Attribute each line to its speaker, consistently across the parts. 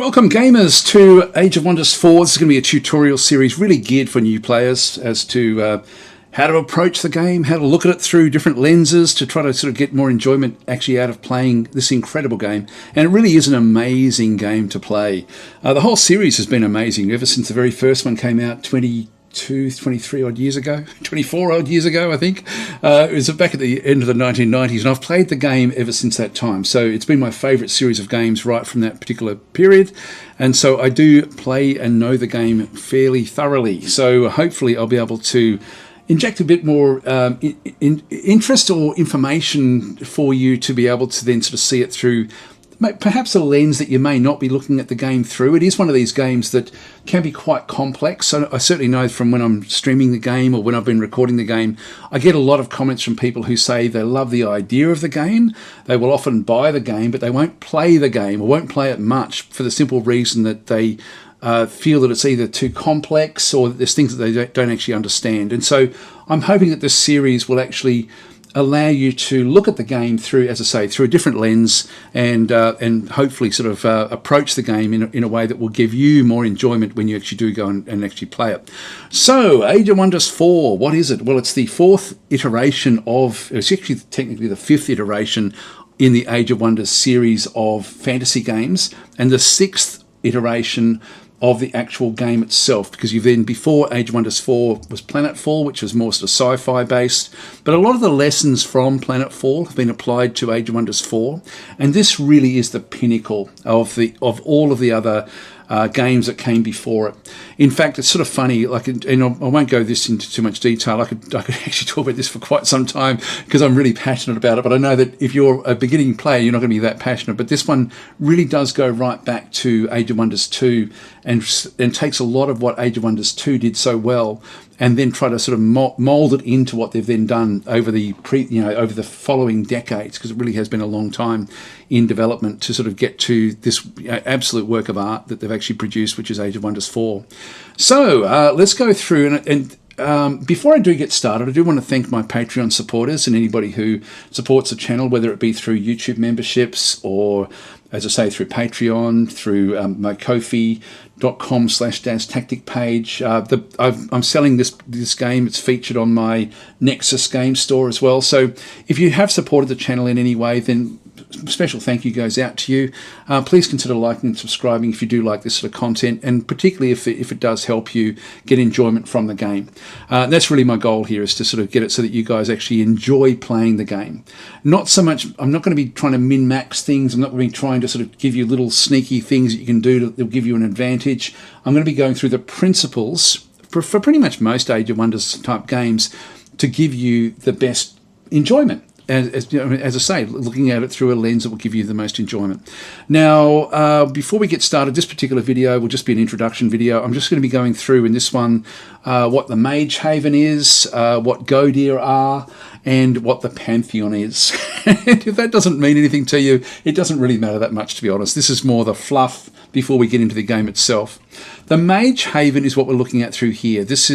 Speaker 1: Welcome gamers to Age of Wonders 4. This is going to be a tutorial series really geared for new players as to how to approach the game, how to look at it through different lenses to try to sort of get more enjoyment actually out of playing this incredible game. And it really is an amazing game to play. The whole series has been amazing ever since the very first one came out 23 odd years ago, 24 odd years ago, I think. It was back at the end of the 1990s, and I've played the game ever since that time. So it's been my favourite series of games right from that particular period. And so I do play and know the game fairly thoroughly. So hopefully I'll be able to inject a bit more interest or information for you to be able to then sort of see it through perhaps a lens that you may not be looking at the game through. It is one of these games that can be quite complex. So I certainly know from when I'm streaming the game or when I've been recording the game, I get a lot of comments from people who say they love the idea of the game. They will often buy the game, but they won't play the game or won't play it much for the simple reason that they feel that it's either too complex or that there's things that they don't actually understand. And so I'm hoping that this series will actually allow you to look at the game through, as I say, through a different lens and hopefully sort of approach the game in a way that will give you more enjoyment when you actually do go and actually play it. So, Age of Wonders 4, what is it? Well, it's the fourth iteration it's actually technically the fifth iteration in the Age of Wonders series of fantasy games, and the sixth iteration of the actual game itself, because you've then, before Age of Wonders 4 was Planetfall, which was more sort of sci-fi based, but a lot of the lessons from Planetfall have been applied to Age of Wonders 4, and this really is the pinnacle of all of the other games that came before it. In fact, it's sort of funny, and I won't go this into too much detail. I could actually talk about this for quite some time because I'm really passionate about it, but I know that if you're a beginning player, you're not going to be that passionate. But this one really does go right back to Age of Wonders 2 and takes a lot of what Age of Wonders 2 did so well and then try to sort of mold it into what they've then done over the over the following decades, because it really has been a long time in development to sort of get to this absolute work of art that they've actually produced, which is Age of Wonders 4. So let's go through and before I do get started, I do want to thank my Patreon supporters and anybody who supports the channel, whether it be through YouTube memberships or, as I say, through Patreon, through my Ko-fi.com/DazTactic page. I'm selling this game. It's featured on my Nexus game store as well. So if you have supported the channel in any way, then special thank you goes out to you. Please consider liking and subscribing if you do like this sort of content, and particularly if it does help you get enjoyment from the game. That's really my goal here, is to sort of get it so that you guys actually enjoy playing the game. Not so much, I'm not going to be trying to min-max things. I'm not going to be trying to sort of give you little sneaky things that you can do that will give you an advantage. I'm going to be going through the principles for pretty much most Age of Wonders type games to give you the best enjoyment. As I say, looking at it through a lens that will give you the most enjoyment. Now, before we get started, this particular video will just be an introduction video. I'm just going to be going through in this one what the Mage Haven is, what Godir are, and what the Pantheon is. And if that doesn't mean anything to you, it doesn't really matter that much, to be honest. This is more the fluff before we get into the game itself. The Mage Haven is what we're looking at through here. This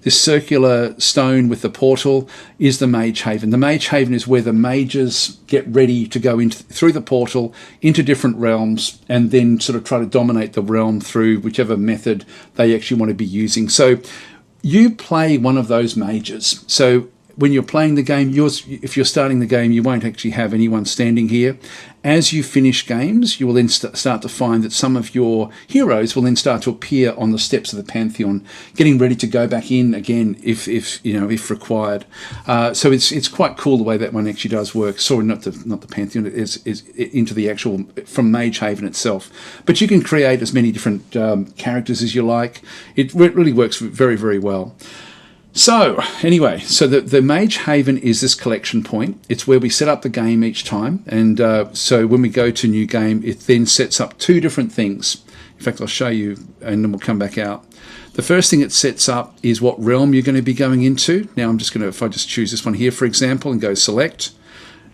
Speaker 1: circular stone with the portal is the Mage Haven. The Mage Haven is where the mages get ready to go through the portal into different realms and then sort of try to dominate the realm through whichever method they actually want to be using. So you play one of those mages. So when you're playing the game, if you're starting the game, you won't actually have anyone standing here. As you finish games, you will then start to find that some of your heroes will then start to appear on the steps of the Pantheon, getting ready to go back in again if required. So it's quite cool the way that one actually does work. Sorry, not the Pantheon. It is into the actual from Mage Haven itself. But you can create as many different characters as you like. It really works very, very well. So anyway, so the Mage Haven is this collection point. It's where we set up the game each time, and so when we go to new game, it then sets up two different things. In fact, I'll show you and then we'll come back out. The first thing it sets up is what realm you're going to be going into. Now I'm just going to, if I just choose this one here, for example, and go select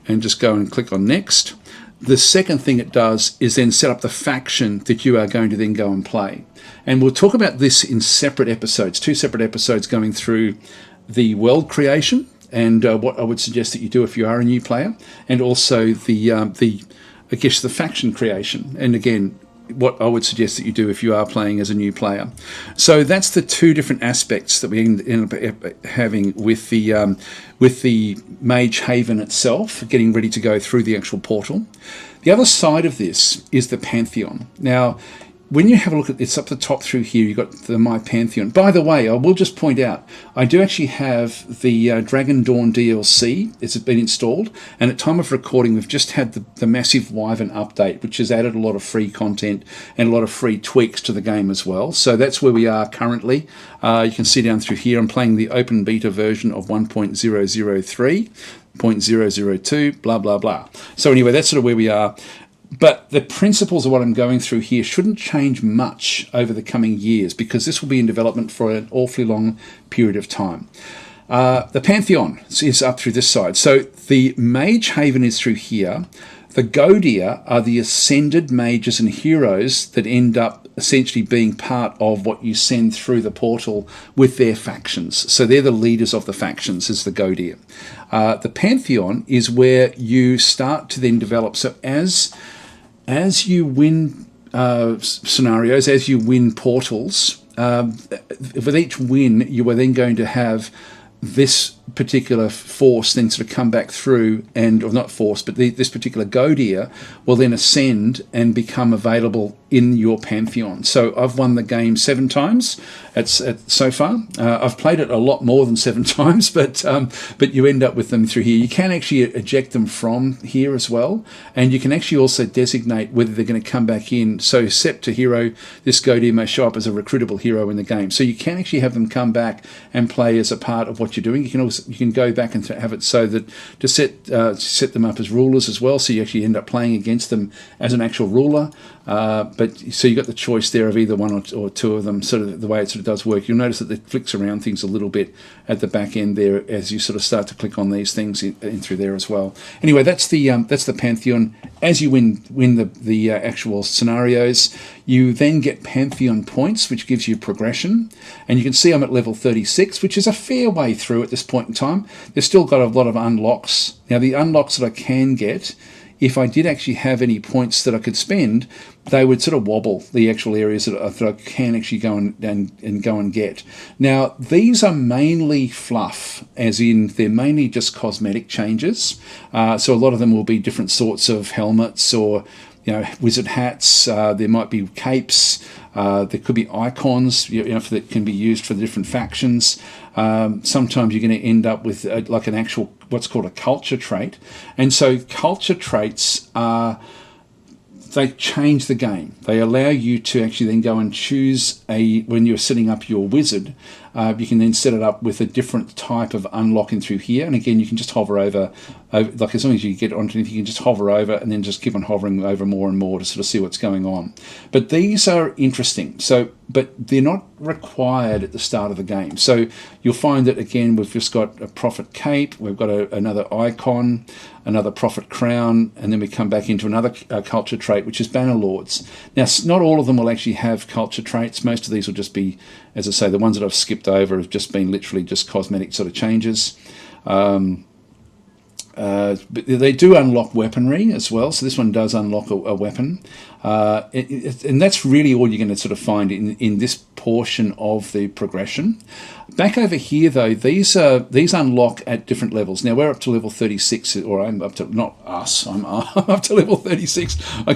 Speaker 1: and just go and click on next. The second thing it does is then set up the faction that you are going to then go and play. And we'll talk about this in separate episodes, two separate episodes going through the world creation and what I would suggest that you do if you are a new player, and also the faction creation. And again, what I would suggest that you do if you are playing as a new player. So that's the two different aspects that we end up having with the Mage Haven itself, getting ready to go through the actual portal. The other side of this is the Pantheon. Now, when you have a look at it's up the top through here, you've got the My Pantheon. By the way, I will just point out, I do actually have the Dragon Dawn DLC. It's been installed, and at time of recording, we've just had the massive Wyvern update, which has added a lot of free content and a lot of free tweaks to the game as well. So that's where we are currently. You can see down through here, I'm playing the open beta version of 1.003. 0.002, blah, blah, blah. So anyway, that's sort of where we are. But the principles of what I'm going through here shouldn't change much over the coming years, because this will be in development for an awfully long period of time. The Pantheon is up through this side. So the Mage Haven is through here. The Godia are the ascended mages and heroes that end up essentially being part of what you send through the portal with their factions. So they're the leaders of the factions, is the Godia. The Pantheon is where you start to then develop. So as you win scenarios, as you win portals, with each win, you are then going to have this particular force then sort of come back through, or not force, but this particular Godia will then ascend and become available in your Pantheon. So I've won the game 7 times so far. I've played it a lot more than 7 times, but you end up with them through here. You can actually eject them from here as well, and you can actually also designate whether they're going to come back in. So Scepter hero, this Godia may show up as a recruitable hero in the game. So you can actually have them come back and play as a part of what you're doing. You can go back and have it so that to set them up as rulers as well, so you actually end up playing against them as an actual ruler. But so you got the choice there of either one or two of them. Sort of the way it sort of does work. You'll notice that it flicks around things a little bit at the back end there as you sort of start to click on these things in through there as well. Anyway, that's the Pantheon. As you win the actual scenarios, you then get Pantheon points, which gives you progression. And you can see I'm at level 36, which is a fair way through at this point in time. There's still got a lot of unlocks. Now, the unlocks that I can get, if I did actually have any points that I could spend, they would sort of wobble the actual areas that I can actually go and go and get. Now, these are mainly fluff, as in they're mainly just cosmetic changes. So a lot of them will be different sorts of helmets or wizard hats. There might be capes. There could be icons, that can be used for the different factions. Sometimes you're going to end up with like an actual what's called a culture trait, and so culture traits they change the game. They allow you to actually then go and choose when you're setting up your wizard, you can then set it up with a different type of unlocking through here. And again, you can just hover over, like as long as you get onto anything, you can just hover over and then just keep on hovering over more and more to sort of see what's going on. But these are interesting. But they're not required at the start of the game. So you'll find that, again, we've just got a prophet cape, we've got another icon, another prophet crown, and then we come back into another culture trait, which is banner lords. Now, not all of them will actually have culture traits. Most of these will just be, as I say, the ones that I've skipped over have just been literally just cosmetic sort of changes. But they do unlock weaponry as well, so this one does unlock a weapon, and that's really all you're going to sort of find in this portion of the progression. Back over here, though, these unlock at different levels. Now we're up to level 36, or I'm up to I'm up to level 36. I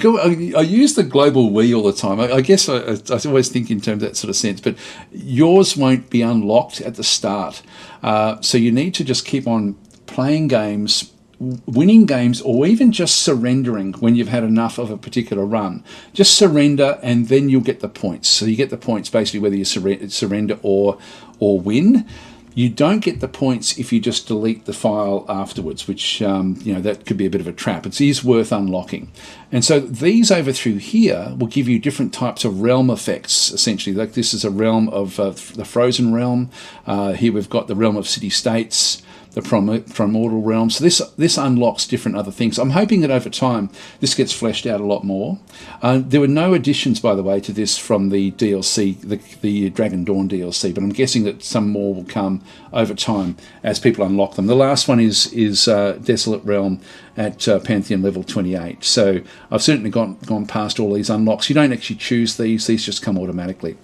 Speaker 1: use the global we all the time. I guess I always think in terms of that sort of sense, but yours won't be unlocked at the start, so you need to just keep on playing games, winning games, or even just surrendering when you've had enough of a particular run. Just surrender and then you'll get the points. So you get the points basically whether you surrender or win. You don't get the points if you just delete the file afterwards, which that could be a bit of a trap. It is worth unlocking. And so these over through here will give you different types of realm effects, essentially. Like this is a realm of the Frozen Realm. Here we've got the realm of city-states, the Primordial Realm. So this unlocks different other things. I'm hoping that over time this gets fleshed out a lot more. There were no additions, by the way, to this from the DLC, the Dragon Dawn DLC, but I'm guessing that some more will come over time as people unlock them. The last one is Desolate Realm at Pantheon level 28. So I've certainly gone past all these unlocks. You don't actually choose these just come automatically.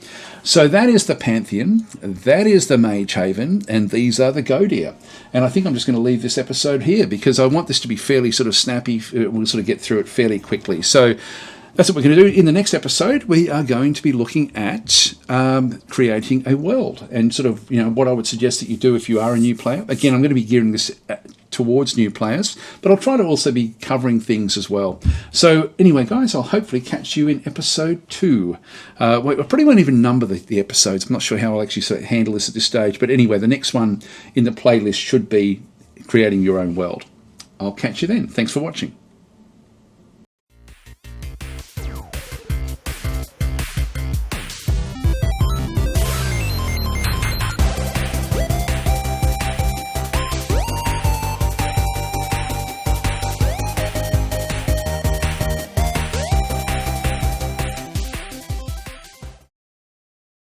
Speaker 1: So that is the Pantheon, that is the Mage Haven, and these are the Godia. And I think I'm just going to leave this episode here because I want this to be fairly sort of snappy. We'll sort of get through it fairly quickly. So that's what we're going to do. In the next episode, we are going to be looking at creating a world and sort of, what I would suggest that you do if you are a new player. Again, I'm going to be gearing this towards new players, but I'll try to also be covering things as well. So anyway, guys, I'll hopefully catch you in episode 2. I probably won't even number the episodes. I'm not sure how I'll actually sort of handle this at this stage. But anyway, the next one in the playlist should be creating your own world. I'll catch you then. Thanks for watching.